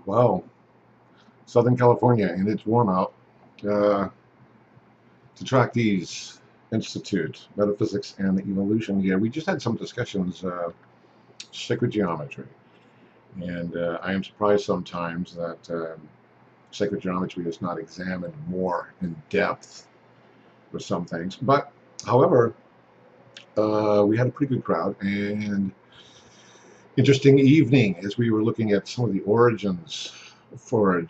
Well, Southern California, and it's warm out. Uh, Tetractys Institute, Metaphysics and Evolution here. We just had some discussions, sacred geometry. And I am surprised sometimes that sacred geometry is not examined more in depth with some things. But, however, we had a pretty good crowd and interesting evening as we were looking at some of the origins for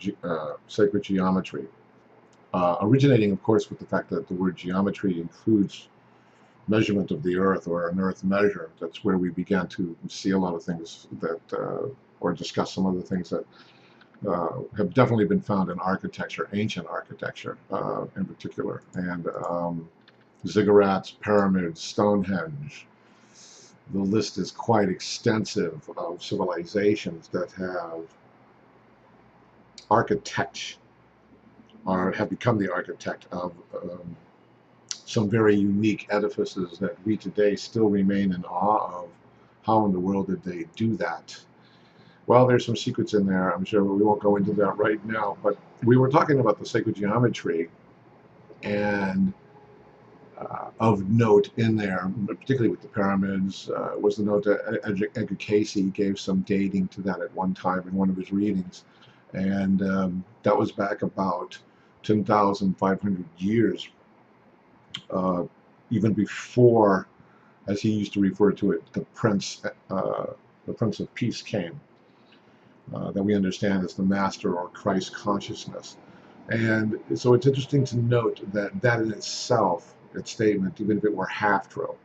sacred geometry. Originating, of course, with the fact that the word geometry includes measurement of the earth, or an earth measure. That's where we began to see a lot of things that, or discuss some of the things that have definitely been found in architecture, ancient architecture in particular, and ziggurats, pyramids, Stonehenge. The list is quite extensive of civilizations that have have become the architect of some very unique edifices that we today still remain in awe of. How in the world did they do that? Well, there's some secrets in there, I'm sure, but we won't go into that right now. But we were talking about the sacred geometry, and of note in there, particularly with the pyramids, was the note that Edgar Cayce gave some dating to that at one time in one of his readings. And that was back about 10,500 years, even before, as he used to refer to it, the Prince of Peace came, that we understand as the Master or Christ consciousness. And so it's interesting to note that that in itself, its statement, even if it were half true,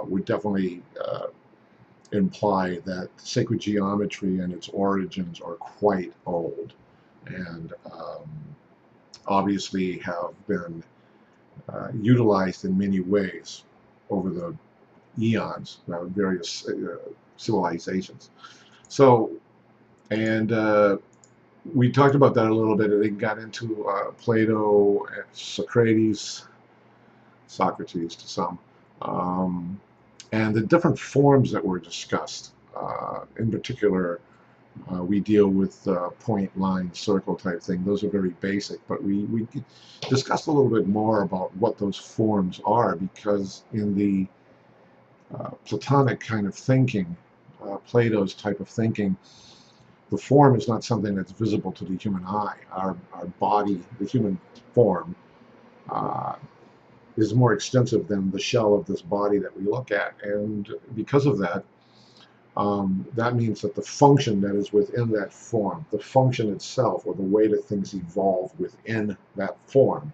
would definitely imply that sacred geometry and its origins are quite old, and obviously have been utilized in many ways over the eons, various civilizations. So, and we talked about that a little bit. It got into Plato, Socrates to some, and the different forms that were discussed. In particular, we deal with point, line, circle type thing. Those are very basic, but we discussed a little bit more about what those forms are, because in the Platonic kind of thinking, Plato's type of thinking, the form is not something that's visible to the human eye. Our body, the human form, is more extensive than the shell of this body that we look at. And because of that, that means that the function that is within that form, the function itself, or the way that things evolve within that form,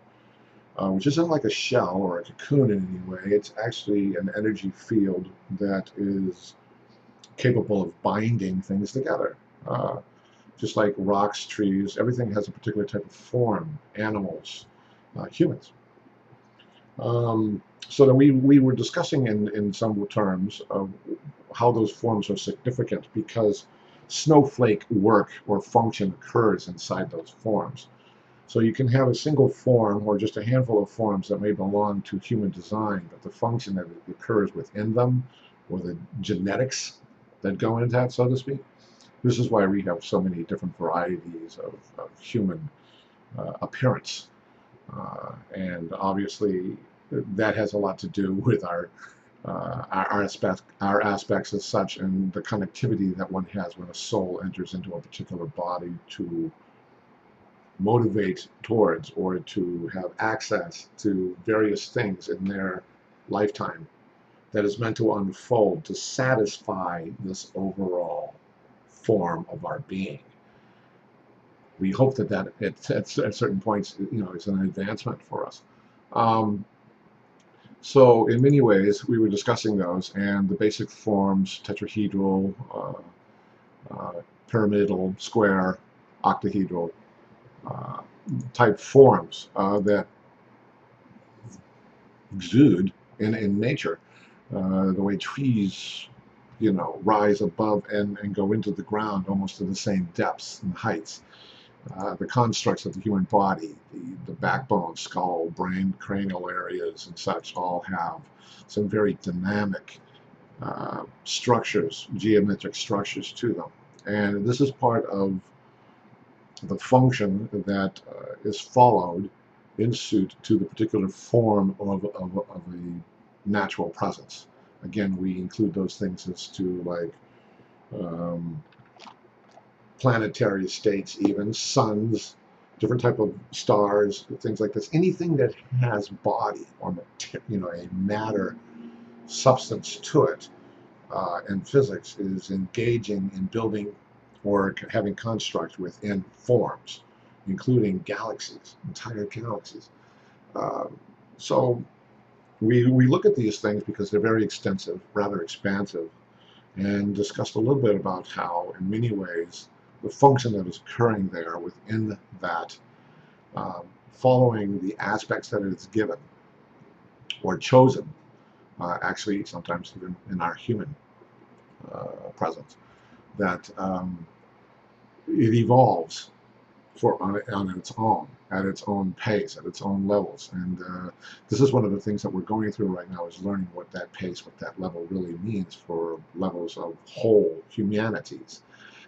which isn't like a shell or a cocoon in any way, it's actually an energy field that is capable of binding things together. Just like rocks, trees, everything has a particular type of form, animals, humans. So that we were discussing in some terms of how those forms are significant, because snowflake work or function occurs inside those forms. So you can have a single form or just a handful of forms that may belong to human design, but the function that occurs within them, or the genetics that go into that, so to speak. This is why we have so many different varieties of human appearance. And obviously that has a lot to do with our aspects as such, and the connectivity that one has when a soul enters into a particular body to motivate towards, or to have access to various things in their lifetime that is meant to unfold to satisfy this overall form of our being. We hope that at certain points, is an advancement for us. So in many ways, we were discussing those, and the basic forms: tetrahedral, pyramidal, square, octahedral type forms that exude in nature. The way trees, rise above and go into the ground almost to the same depths and heights. The constructs of the human body, the backbone, skull, brain, cranial areas, and such, all have some very dynamic structures, geometric structures to them. And this is part of the function that is followed in suit to the particular form of a natural presence. Again, we include those things as to like planetary states, even suns, different type of stars, things like this. Anything that has body or a matter substance to it, and physics is engaging in building or having constructs within forms, including galaxies, entire galaxies. So we look at these things because they're very extensive, rather expansive, and discussed a little bit about how, in many ways, the function that is occurring there within that, following the aspects that it is given or chosen, actually sometimes even in our human presence, that it evolves on its own, at its own pace, at its own levels. And this is one of the things that we're going through right now, is learning what that pace, what that level really means for levels of whole humanities,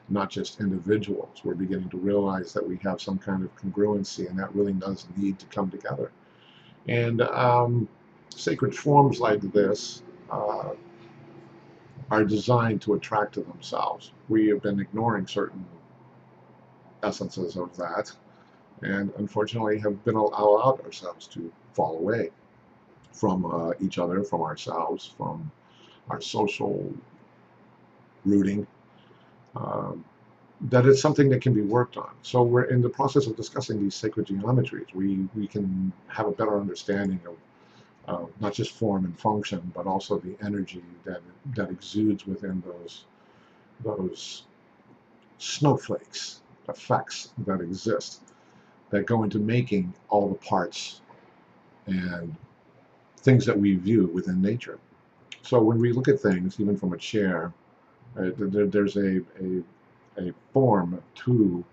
not just individuals. We're beginning to realize that we have some kind of congruency, and that really does need to come together. And sacred forms like this are designed to attract to themselves. We have been ignoring certain essences of that, and unfortunately have been allowed ourselves to fall away from each other, from ourselves, from our social rooting. That it's something that can be worked on. So we're in the process of discussing these sacred geometries. We can have a better understanding of not just form and function, but also the energy that exudes within those snowflakes effects that exist, that go into making all the parts and things that we view within nature. So when we look at things, even from a chair, there's a form to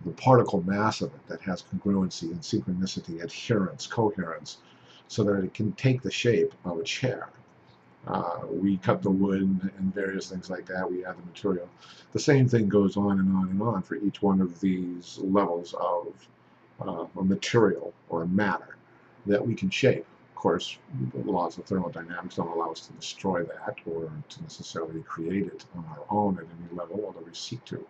the particle mass of it that has congruency and synchronicity, adherence, coherence, so that it can take the shape of a chair. We cut the wood and various things like that. We add the material. The same thing goes on and on and on for each one of these levels of a material or a matter that we can shape. Of course, the laws of thermodynamics don't allow us to destroy that or to necessarily create it on our own at any level, although we seek to.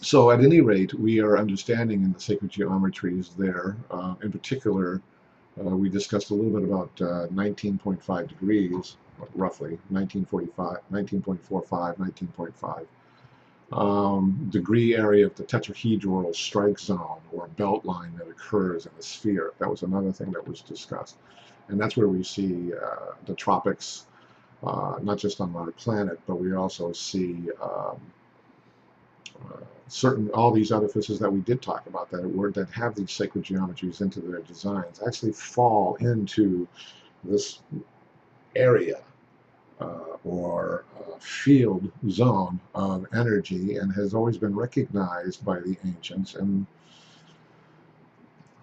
So at any rate, we are understanding in the sacred geometries there, in particular, we discussed a little bit about 19.5 degrees, roughly, 19.45, 19.5, degree area of the tetrahedral strike zone or belt line that occurs in a sphere. That was another thing that was discussed. And that's where we see the tropics, not just on our planet, but we also see all these edifices that we did talk about that have these sacred geometries into their designs actually fall into this area or field zone of energy, and has always been recognized by the ancients. And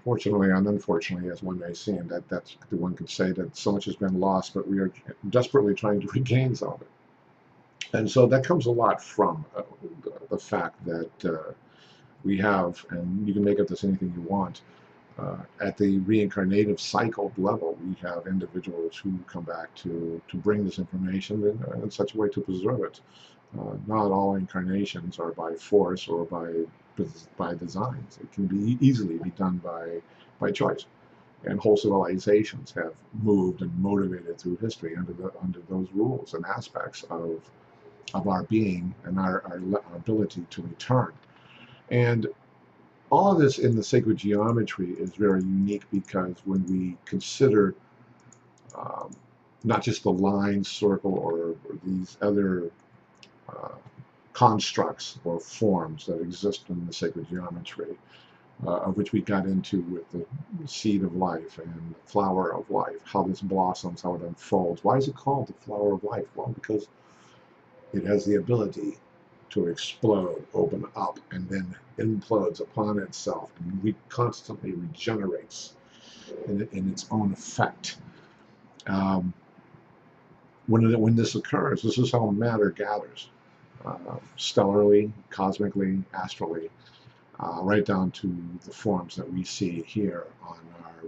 fortunately and unfortunately, as one may seem, that's one could say that so much has been lost, but we are desperately trying to regain some of it. And so that comes a lot from the fact that we have, and you can make of this anything you want, at the reincarnative cycle level, we have individuals who come back to bring this information in such a way to preserve it. Not all incarnations are by force or by designs. It can be easily be done by choice. And whole civilizations have moved and motivated through history under those rules and aspects of our being and our ability to return. And all of this in the sacred geometry is very unique, because when we consider not just the line, circle, or these other constructs or forms that exist in the sacred geometry, of which we got into with the seed of life and the flower of life, how this blossoms, how it unfolds. Why is it called the flower of life? Well, because it has the ability to explode, open up, and then implodes upon itself, and constantly regenerates in its own effect. When this occurs, this is how matter gathers. stellarly, cosmically, astrally, right down to the forms that we see here on our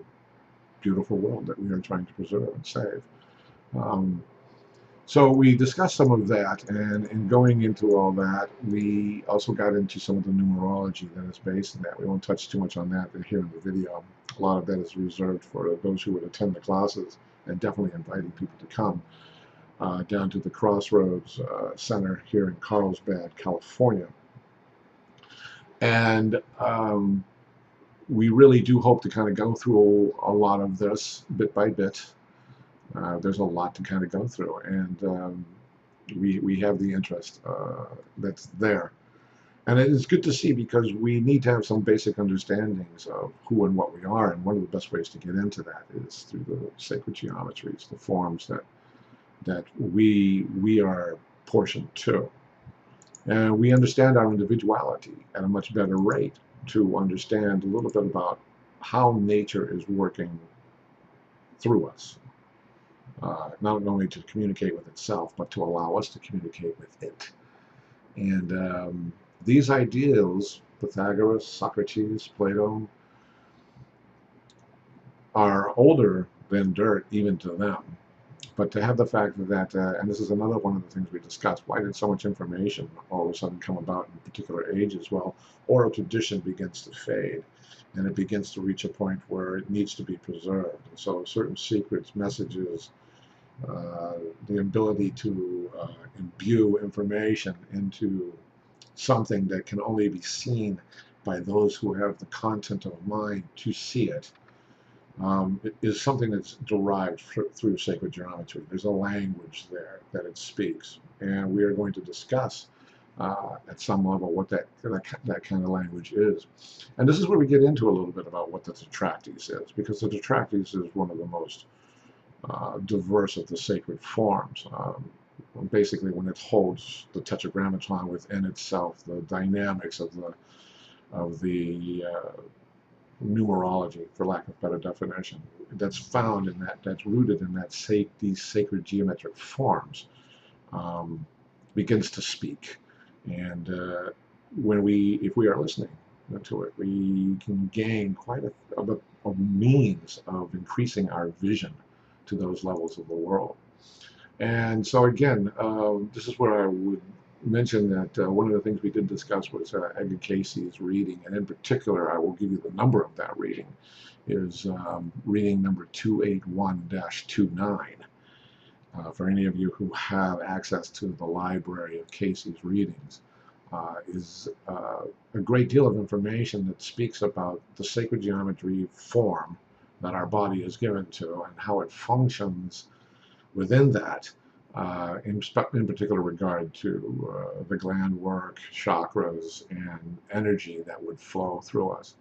beautiful world that we are trying to preserve and save. So we discussed some of that, and in going into all that, we also got into some of the numerology that is based in that. We won't touch too much on that here in the video. A lot of that is reserved for those who would attend the classes, and definitely inviting people to come down to the Crossroads Center here in Carlsbad, California. And we really do hope to kind of go through a lot of this bit by bit. There's a lot to kind of go through, and we have the interest that's there. And it's good to see, because we need to have some basic understandings of who and what we are, and one of the best ways to get into that is through the sacred geometries, the forms that we are portioned to. And we understand our individuality at a much better rate to understand a little bit about how nature is working through us. Not only to communicate with itself, but to allow us to communicate with it. And these ideals, Pythagoras, Socrates, Plato, are older than dirt, even to them. But to have the fact that, and this is another one of the things we discussed, why did so much information all of a sudden come about in particular ages? Well, oral tradition begins to fade, and it begins to reach a point where it needs to be preserved. And so certain secrets, messages, the ability to imbue information into something that can only be seen by those who have the content of mind to see it, is something that's derived through sacred geometry. There's a language there that it speaks, and we are going to discuss at some level what that kind of language is. And this is where we get into a little bit about what the Tetractys is, because the Tetractys is one of the most diverse of the sacred forms. Basically, when it holds the tetragrammaton within itself, the dynamics of the numerology, for lack of better definition, that's found in that's rooted in these sacred geometric forms, begins to speak. And if we are listening to it, we can gain quite a means of increasing our vision to those levels of the world. And so again, this is where I would mention that one of the things we did discuss was Edgar Cayce's reading, and in particular, I will give you the number of that reading, is reading number 281-29. For any of you who have access to the library of Cayce's readings, is a great deal of information that speaks about the sacred geometry form that our body is given to, and how it functions within that, in particular regard to the gland work, chakras, and energy that would flow through us.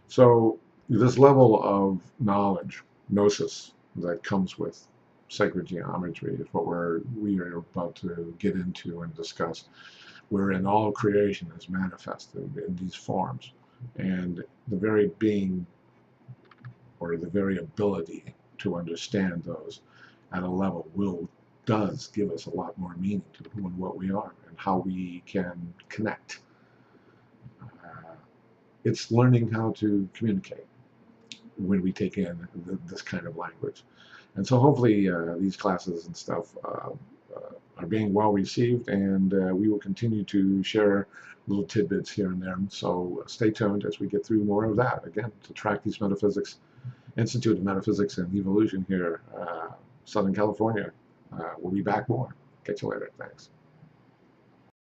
So this level of knowledge, gnosis, that comes with sacred geometry is what we are about to get into and discuss, wherein all creation is manifested in these forms, and the very being, or the very ability to understand those at a level does give us a lot more meaning to who and what we are and how we can connect. It's learning how to communicate when we take in this kind of language. And so hopefully these classes and stuff are being well received, and we will continue to share little tidbits here and there. So stay tuned as we get through more of that. Again, Tetractys Metaphysics, Institute of Metaphysics and Evolution here, Southern California. We'll be back more. Catch you later. Thanks.